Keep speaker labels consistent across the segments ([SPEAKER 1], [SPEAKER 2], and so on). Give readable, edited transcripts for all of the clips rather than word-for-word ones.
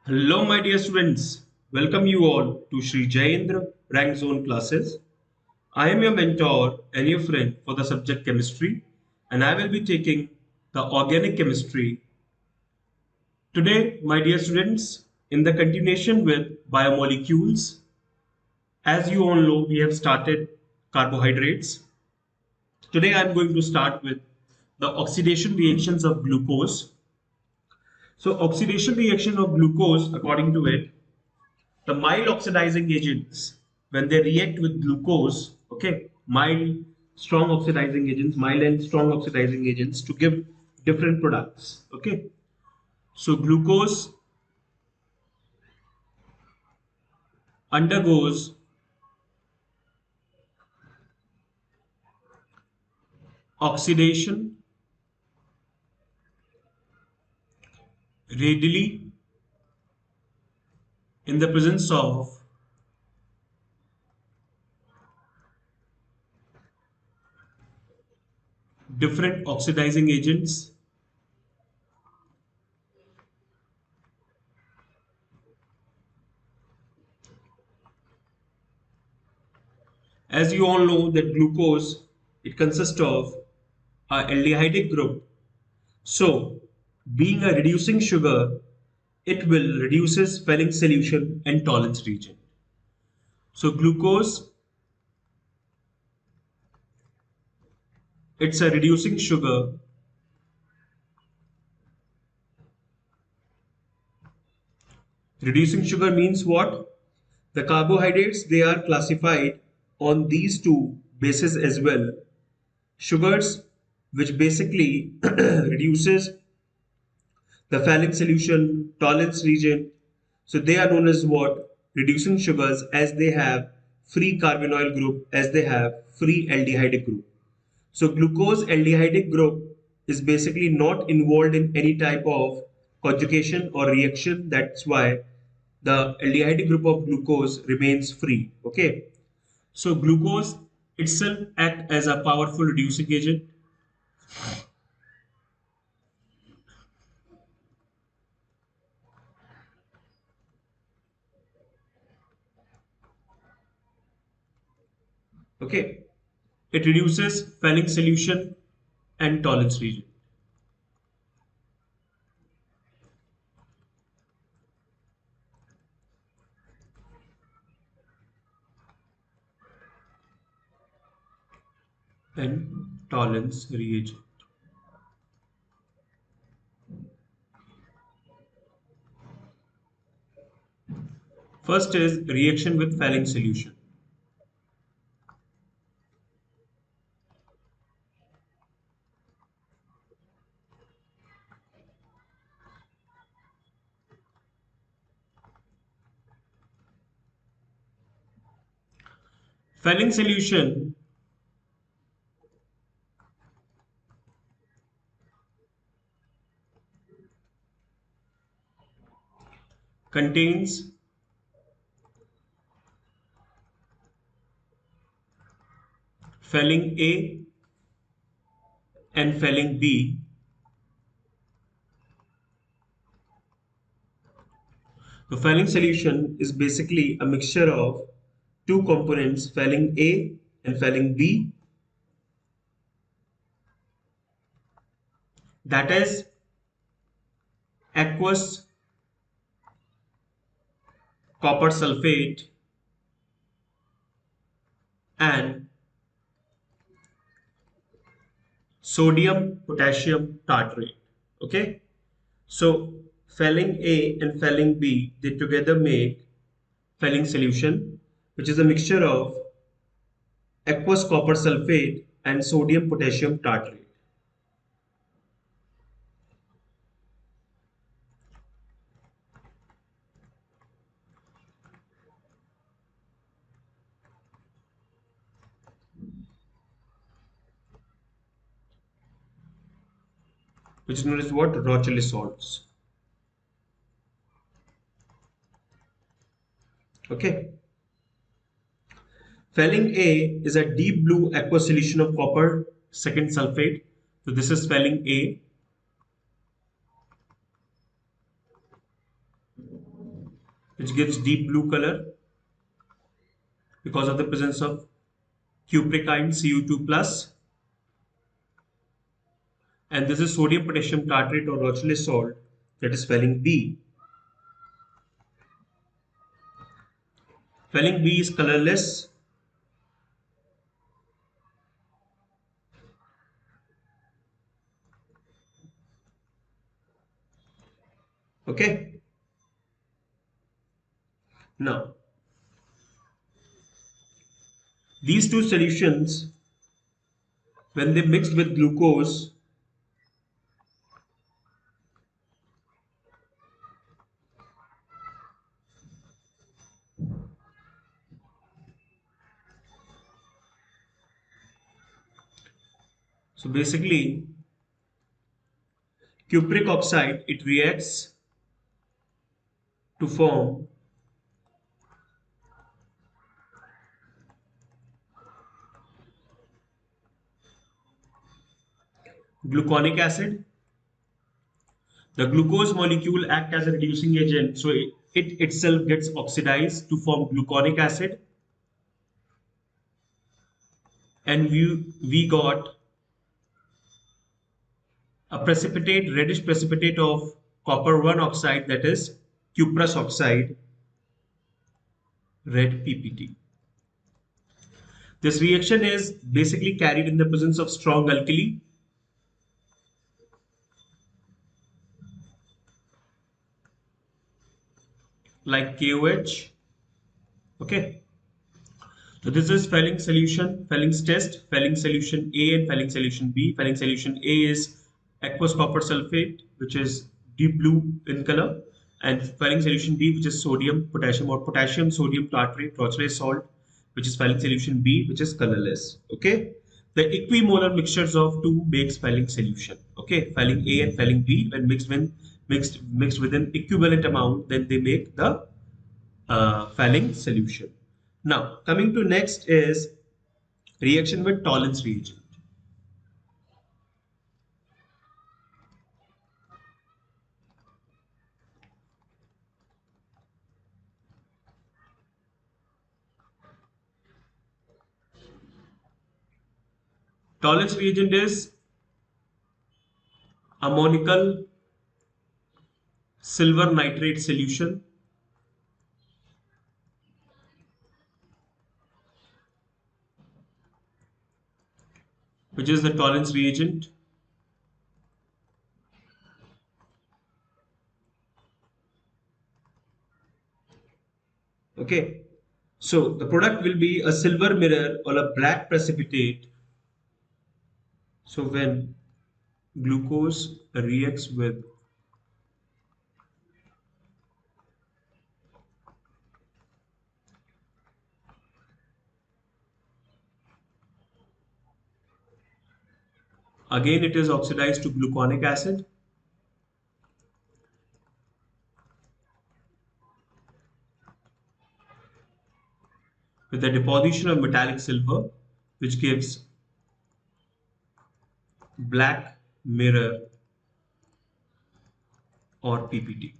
[SPEAKER 1] Hello, my dear students. Welcome you all to Sri Jayendra Rank Zone classes. I am your mentor and your friend for the subject chemistry, and I will be taking the organic chemistry. Today, my dear students, in the continuation with biomolecules, as you all know, we have started carbohydrates. Today, I am going to start with the oxidation reactions of glucose. So, oxidation reaction of glucose, according to it, the mild oxidizing agents, when they react with glucose, okay, mild and strong oxidizing agents to give different products, okay. So glucose undergoes oxidation readily in the presence of different oxidizing agents. As you all know that glucose, it consists of a aldehydic group. So being a reducing sugar, it will reduces Fehling solution and tolerance region. So glucose, it's a reducing sugar. Reducing sugar means what? The carbohydrates, they are classified on these two bases as well. Sugars, which basically reduces the Fehling solution, tolerance region. So they are known as what? Reducing sugars, as they have free carbonyl group, as they have free aldehydic group. So glucose aldehydic group is basically not involved in any type of conjugation or reaction. That's why the aldehydic group of glucose remains free. Okay. So glucose itself act as a powerful reducing agent. Okay. It reduces Fehling solution and tolerance region. And tolerance reagent. First is reaction with Fehling solution. Fehling solution contains Fehling A and Fehling B. The Fehling solution is basically a mixture of two components, Fehling A and Fehling B, that is aqueous copper sulfate and sodium potassium tartrate. Okay, so Fehling A and Fehling B, they together make Fehling solution, which is a mixture of aqueous copper sulfate and sodium potassium tartrate. Which is known as what? Rochelli salts. Okay. Pheling A is a deep blue aqueous solution of copper second sulfate. So this is Pheling A. which gives deep blue color because of the presence of cupric ion Cu2 plus, and this is sodium potassium tartrate or Rochley salt, that is spelling B. Spelling B is colorless. Okay. Now, these two solutions, when they mixed with glucose, so basically cupric oxide, it reacts to form gluconic acid. The glucose molecule act as a reducing agent, so it itself gets oxidized to form gluconic acid, and we got a precipitate, reddish precipitate of copper 1 oxide, that is cuprous oxide, red PPT. This reaction is basically carried in the presence of strong alkali like KOH. Okay. So this is Fehling solution, Fehling's test, Fehling solution A and Fehling solution B. Fehling solution A is aqueous copper sulfate, which is deep blue in color, and Fehling solution B, which is sodium, potassium, or potassium sodium tartrate, Rochley salt, which is Fehling solution B, which is colorless. Okay. The equimolar mixtures of two makes Fehling solution. Okay, Fehling A and Fehling B, when mixed with an equivalent amount, then they make the Fehling solution. Now, coming to next is reaction with Tollens reagent. Tollens reagent is ammonical silver nitrate solution, which is the Tollens reagent. Okay, so the product will be a silver mirror or a black precipitate. So when glucose reacts with again, it is oxidized to gluconic acid. With the deposition of metallic silver, which gives black mirror or PPT.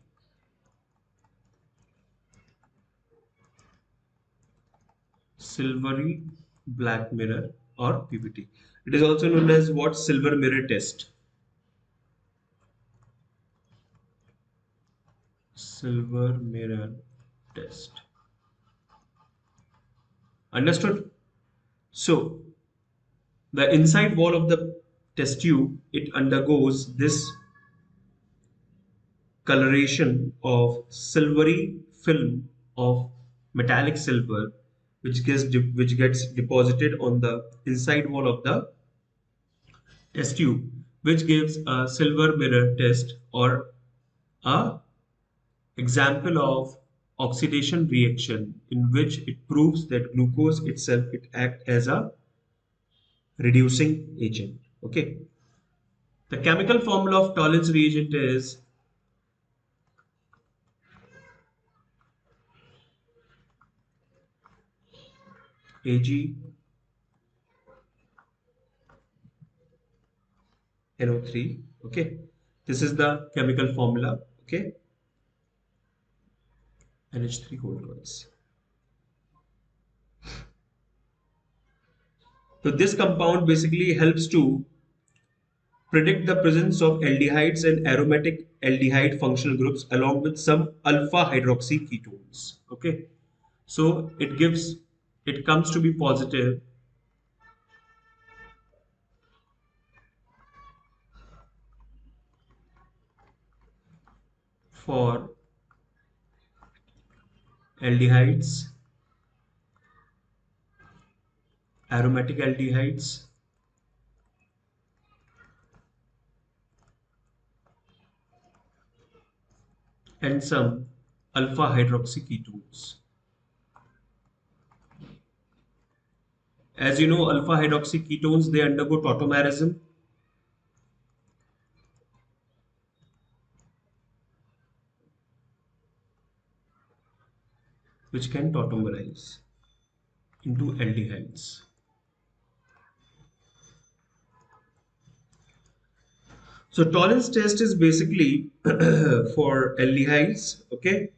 [SPEAKER 1] Silvery black mirror or PPT. It is also known as what? Silver mirror test. Silver mirror test. Understood? So the inside wall of the test tube, it undergoes this coloration of silvery film of metallic silver, which gets deposited on the inside wall of the test tube, which gives a silver mirror test or a example of oxidation reaction in which it proves that glucose itself it act as a reducing agent. Okay. The chemical formula of Tollens reagent is AgNO3. Okay. This is the chemical formula. Okay. NH3 gold coins. So this compound basically helps to predict the presence of aldehydes and aromatic aldehyde functional groups along with some alpha hydroxy ketones. Okay, so it comes to be positive for aldehydes, aromatic aldehydes, and some alpha hydroxy ketones. As you know, alpha hydroxy ketones they undergo tautomerism, which can tautomerize into aldehydes. So tolerance test is basically for aldehydes. Okay,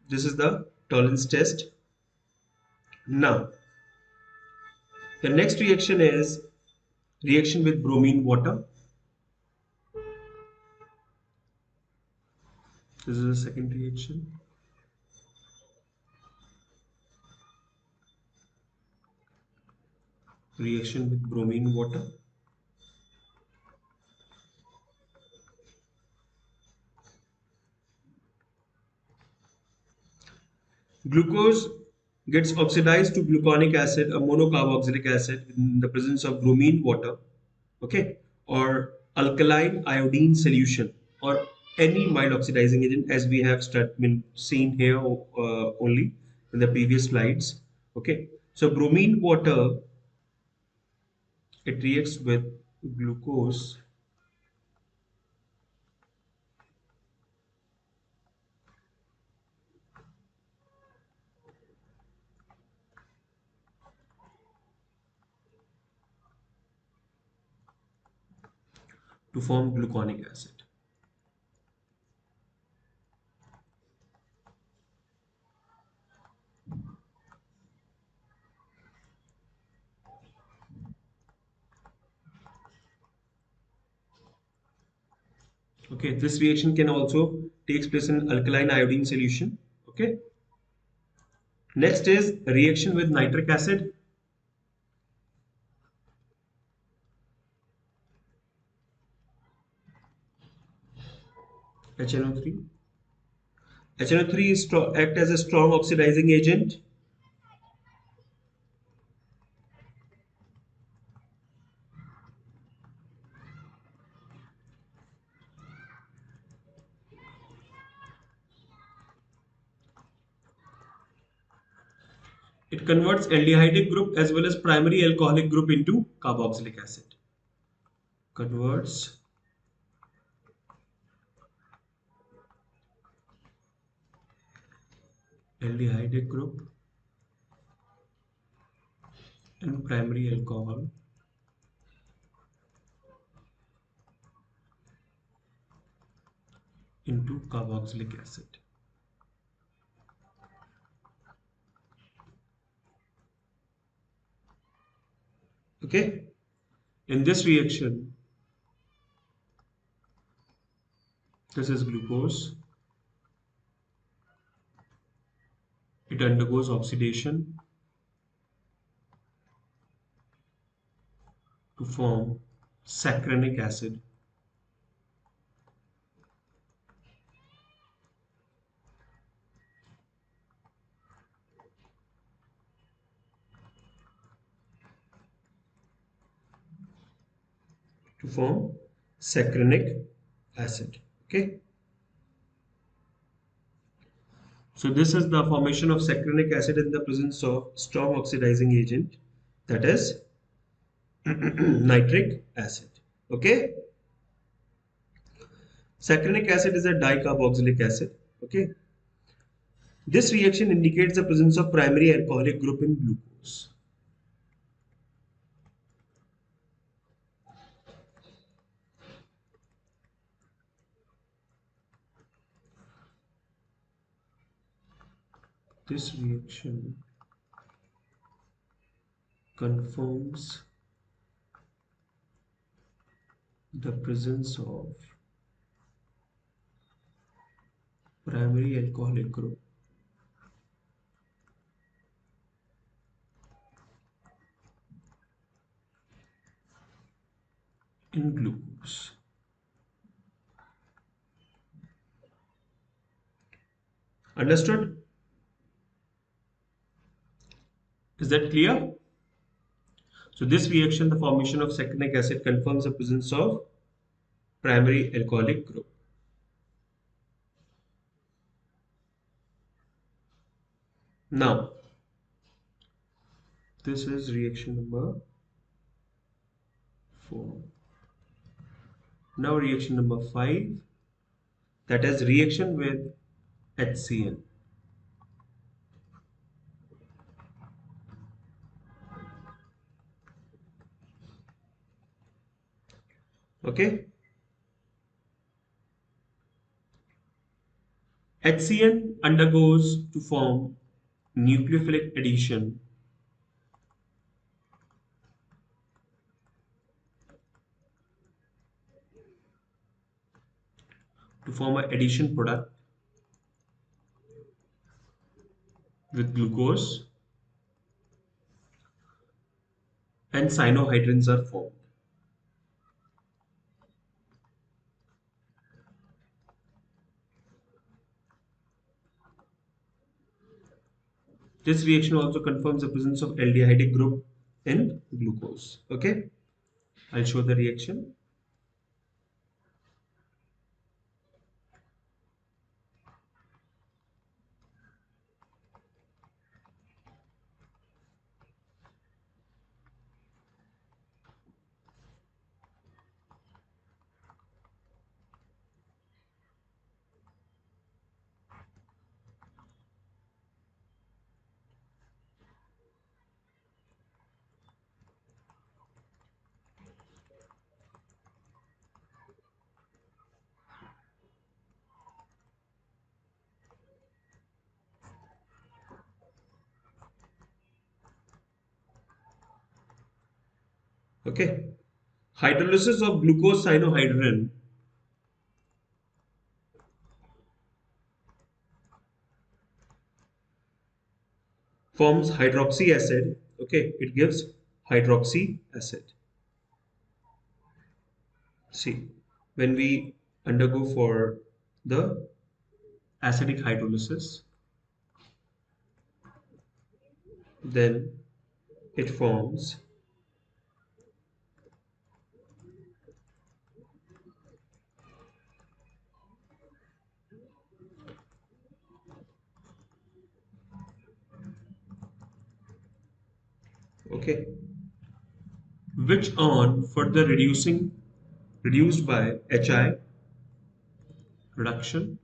[SPEAKER 1] this is the tolerance test. Now, the next reaction is reaction with bromine water. This is the second reaction. Reaction with bromine water. Glucose gets oxidized to gluconic acid, a monocarboxylic acid, in the presence of bromine water, okay, or alkaline iodine solution, or any mild oxidizing agent, as we have been seen here only in the previous slides. Okay, so bromine water it reacts with glucose to form gluconic acid. Okay, this reaction can also takes place in alkaline iodine solution. Okay, next is reaction with nitric acid. HNO3. HNO3 is act as a strong oxidizing agent. It converts aldehydic group as well as primary alcoholic group into carboxylic acid. Converts aldehydic group and primary alcohol into carboxylic acid. Okay, in this reaction, this is glucose. It undergoes oxidation to form saccharic acid. To form saccharic acid. Okay. So this is the formation of saccharic acid in the presence of strong oxidizing agent, that is nitric acid. Okay. Saccharic acid is a dicarboxylic acid. Okay. This reaction indicates the presence of primary alcoholic group in glucose. This reaction confirms the presence of primary alcoholic group in glucose. Understood? Is that clear? So this reaction, the formation of saccharic acid, confirms the presence of primary alcoholic group. Now, this is reaction number 4. Now reaction number 5, that is reaction with HCl. Okay? HCl undergoes to form nucleophilic addition to form an addition product with glucose, and cyanohydrins are formed. This reaction also confirms the presence of aldehydic group in glucose. Okay, I'll show the reaction. Okay, hydrolysis of glucose cyanohydrin forms hydroxy acid. Okay, it gives hydroxy acid. See, when we undergo for the acidic hydrolysis, then it forms okay, which on further reduced by HI reduction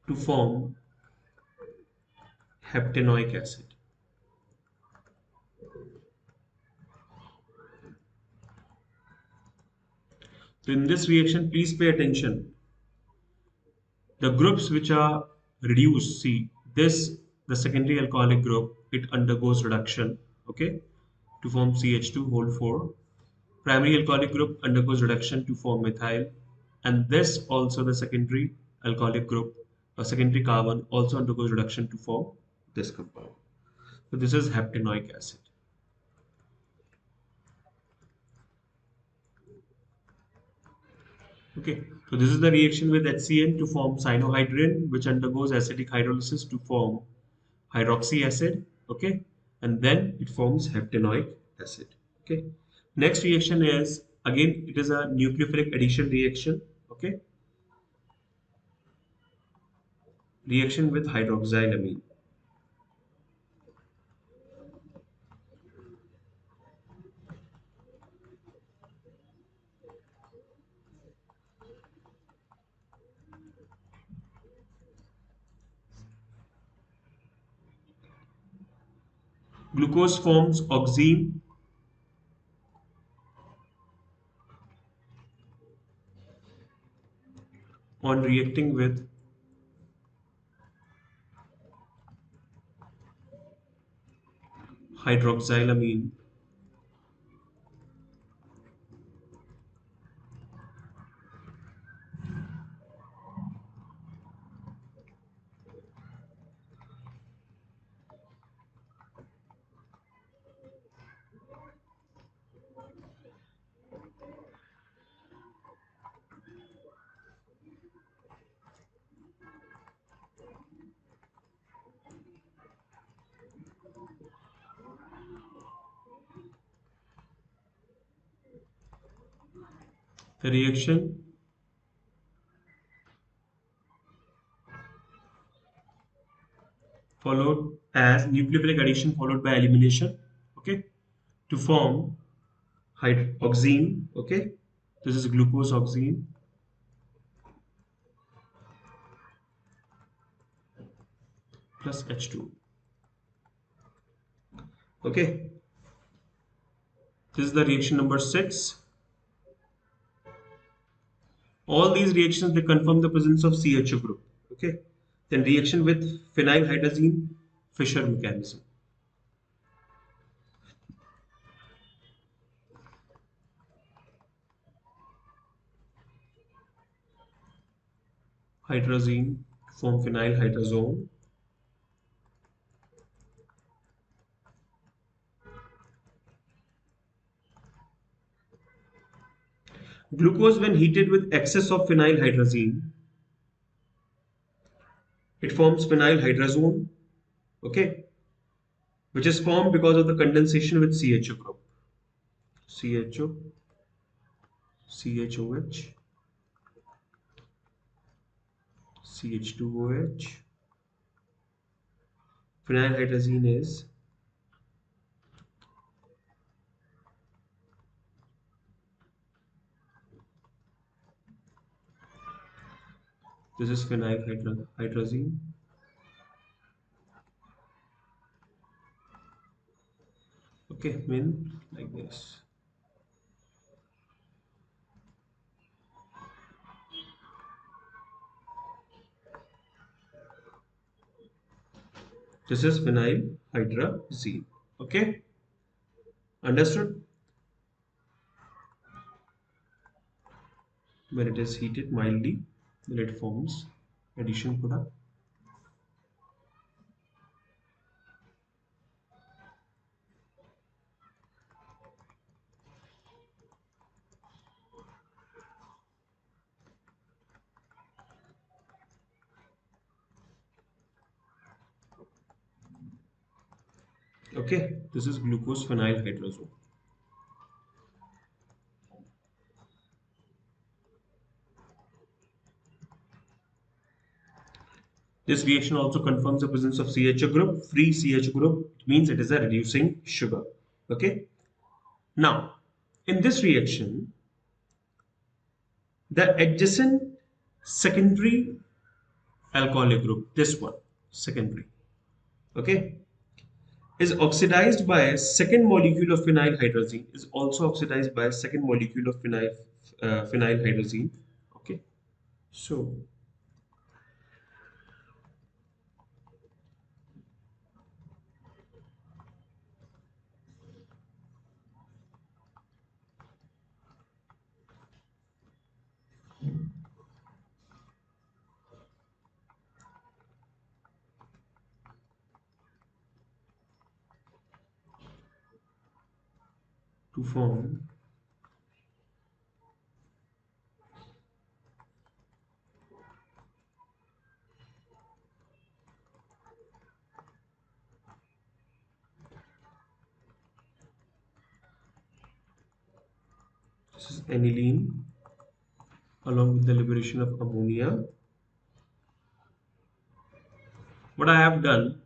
[SPEAKER 1] to form heptanoic acid. So in this reaction, please pay attention. The groups which are reduced, see this, the secondary alcoholic group, it undergoes reduction, okay, to form CH2 whole 4. Primary alcoholic group undergoes reduction to form methyl, and this also the secondary alcoholic group, a secondary carbon also undergoes reduction to form this compound. So this is heptanoic acid. Okay, so this is the reaction with HCl to form cyanohydrin, which undergoes acidic hydrolysis to form hydroxy acid. Okay, and then it forms heptanoic acid. Okay, next reaction is again it is a nucleophilic addition reaction. Okay, reaction with hydroxylamine. Glucose forms oxime on reacting with hydroxylamine, the reaction followed as nucleophilic addition followed by elimination, okay, to form hydroxine, okay. This is glucose oxine plus H2, okay. This is the reaction number 6. All these reactions they confirm the presence of CHO group, okay. Then reaction with phenylhydrazine, Fischer mechanism. Hydrazine form phenylhydrazone. Glucose, when heated with excess of phenylhydrazine, it forms phenylhydrazone, okay, which is formed because of the condensation with CHO group. CHO, CHOH, CH2OH. Phenylhydrazine is this is phenylhydrazine. Okay, mean like this. This is phenylhydrazine. Okay, understood? When it is heated mildly, then it forms addition product. Okay, this is glucose phenylhydrazone. This reaction also confirms the presence of CHO group, free CHO group. It means it is a reducing sugar. Okay. Now, in this reaction, the adjacent secondary alcoholic group, this one, secondary, okay, is oxidized by a second molecule of phenylhydrazine, is also oxidized by a second molecule of phenylhydrazine. Okay. So, to form this is aniline along with the liberation of ammonia. What I have done,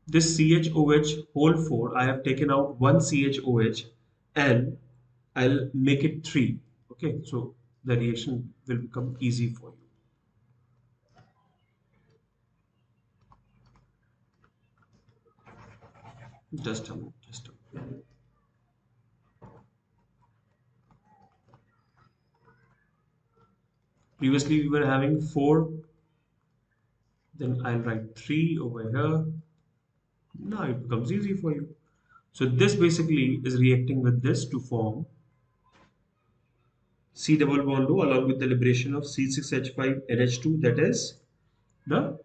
[SPEAKER 1] this CHOH whole 4, I have taken out one CHOH and I'll make it 3. Okay, so the reaction will become easy for you. Just a minute, just a minute. Previously we were having 4, then I'll write 3 over here. Now it becomes easy for you. So this basically is reacting with this to form C double bond O along with the liberation of C6H5 NH2, that is the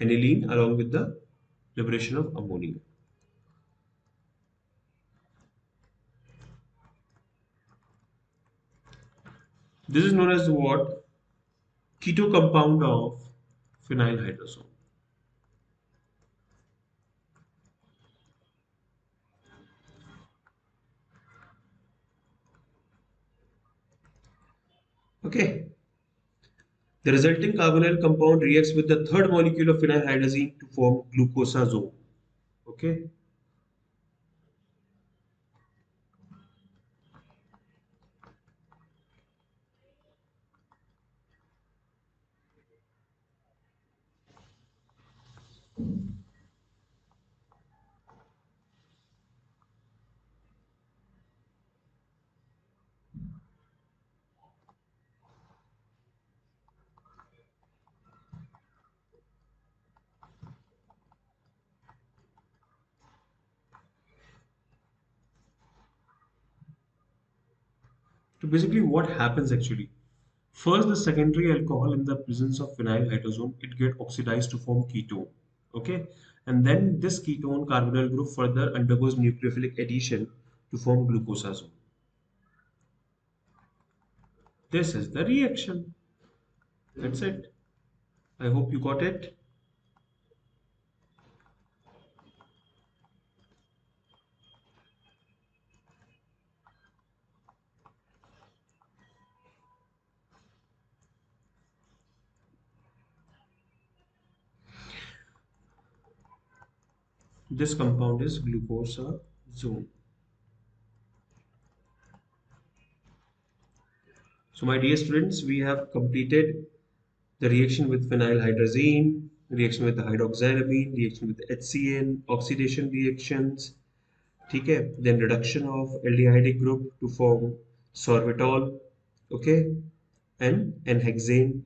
[SPEAKER 1] aniline, along with the liberation of ammonia. This is known as what? Keto compound of phenyl hydrazone. Okay. The resulting carbonyl compound reacts with the third molecule of phenylhydrazine to form glucosazone. Okay. So basically, what happens actually? First, the secondary alcohol in the presence of phenyl hydrazone, it get oxidized to form ketone. Okay, and then this ketone carbonyl group further undergoes nucleophilic addition to form glucosazone. This is the reaction. That's it. I hope you got it. This compound is glucosazone. So, my dear students, we have completed the reaction with phenylhydrazine, reaction with the hydroxylamine, reaction with HCN, oxidation reactions, okay, then reduction of aldehyde group to form sorbitol, okay, and hexane.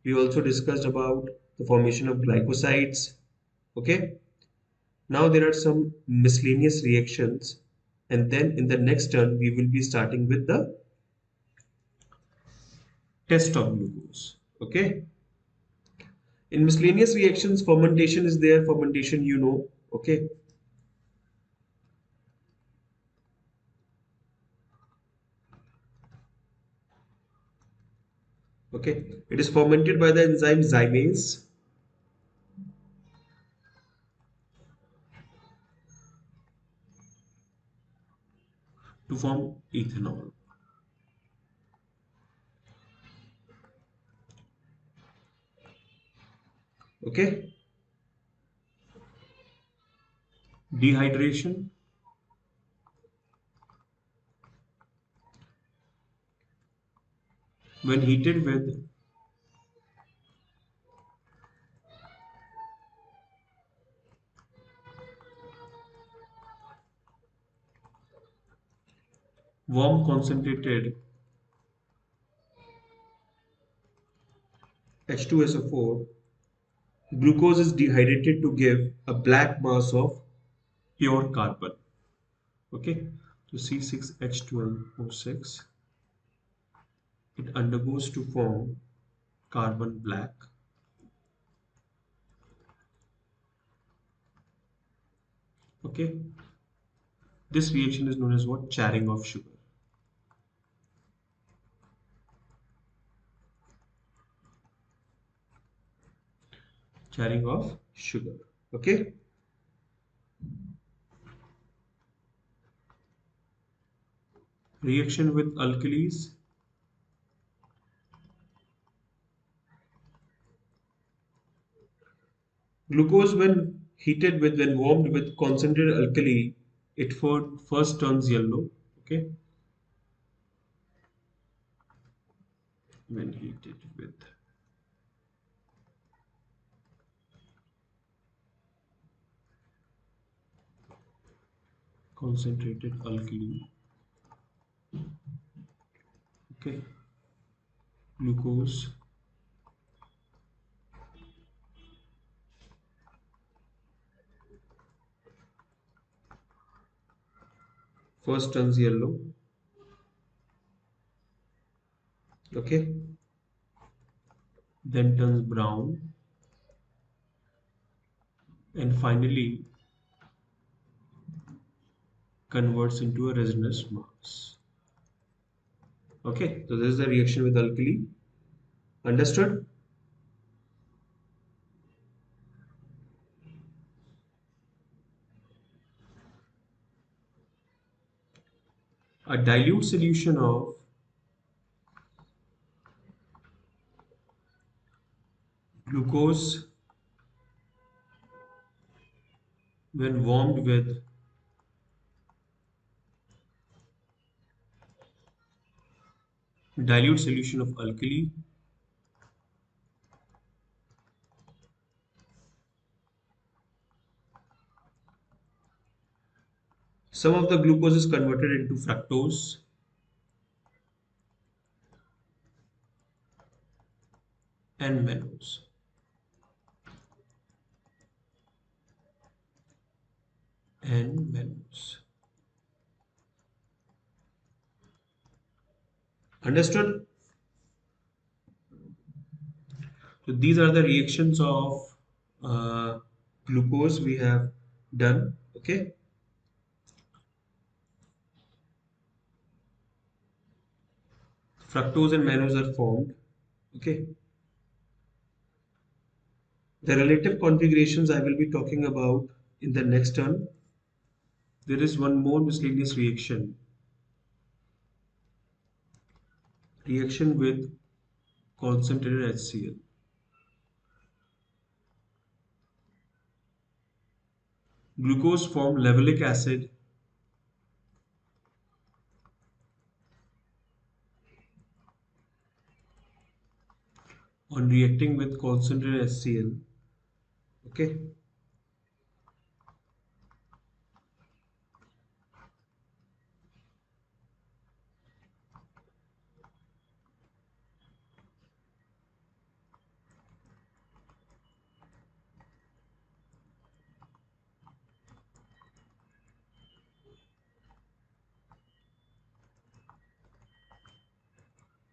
[SPEAKER 1] We also discussed about the formation of glycosides, okay. Now there are some miscellaneous reactions, and then in the next turn we will be starting with the test of glucose, okay. In miscellaneous reactions, fermentation is there. Fermentation, you know, okay. Okay, it is fermented by the enzyme zymase to form ethanol. Okay, dehydration, when heated with warm concentrated H2SO4, glucose is dehydrated to give a black mass of pure carbon. Okay, so C6H12O6, it undergoes to form carbon black. Okay, this reaction is known as what? Charring of sugar. Charring of sugar. Okay, reaction with alkalis. Glucose, when warmed with concentrated alkali, it first turns yellow. Okay, when heated with concentrated alkali. Okay, glucose First turns yellow. Okay. Then turns brown. And finally converts into a resinous mass. Okay. So this is the reaction with alkali. Understood? A dilute solution of glucose when warmed with dilute solution of alkali. Some of the glucose is converted into fructose and mannose. And mannose. Understood? So these are the reactions of uh, glucose we have done. Okay. Fructose and mannose are formed. Okay. The relative configurations I will be talking about in the next turn. There is one more miscellaneous reaction. Reaction with concentrated HCl. Glucose form levelic acid on reacting with concentrated HCl. Okay.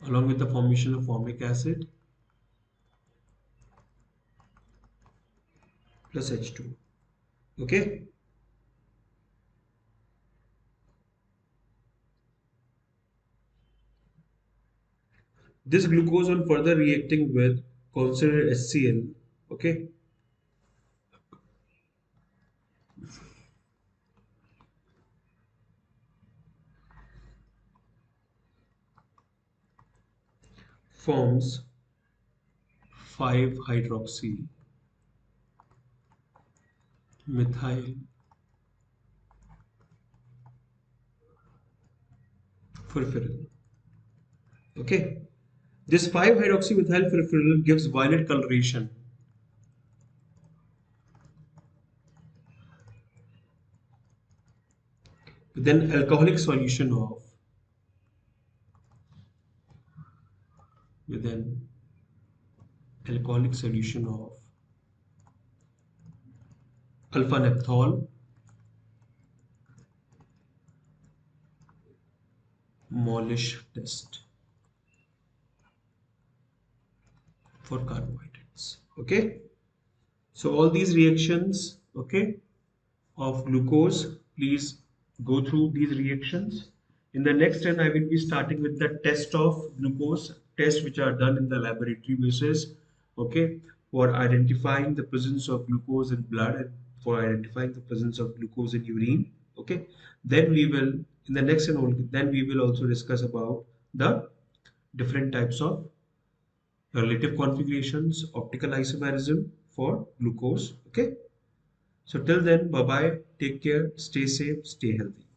[SPEAKER 1] Along with the formation of formic acid plus H2. Okay. This glucose on further reacting with concentrated HCl, okay, forms 5-hydroxy methyl furfuryl. Okay. This 5-hydroxy methyl furfuryl gives violet coloration. Then alcoholic solution of with an alcoholic solution of alpha naphthol, Molish test for carbohydrates. Okay. So all these reactions, okay, of glucose, please go through these reactions. In the next turn, I will be starting with the test of glucose, tests which are done in the laboratory basis, okay, for identifying the presence of glucose in blood and for identifying the presence of glucose in urine, okay. Then we will, in the next turn, then we will also discuss about the different types of relative configurations, optical isomerism for glucose, okay. So till then, bye bye, take care, stay safe, stay healthy.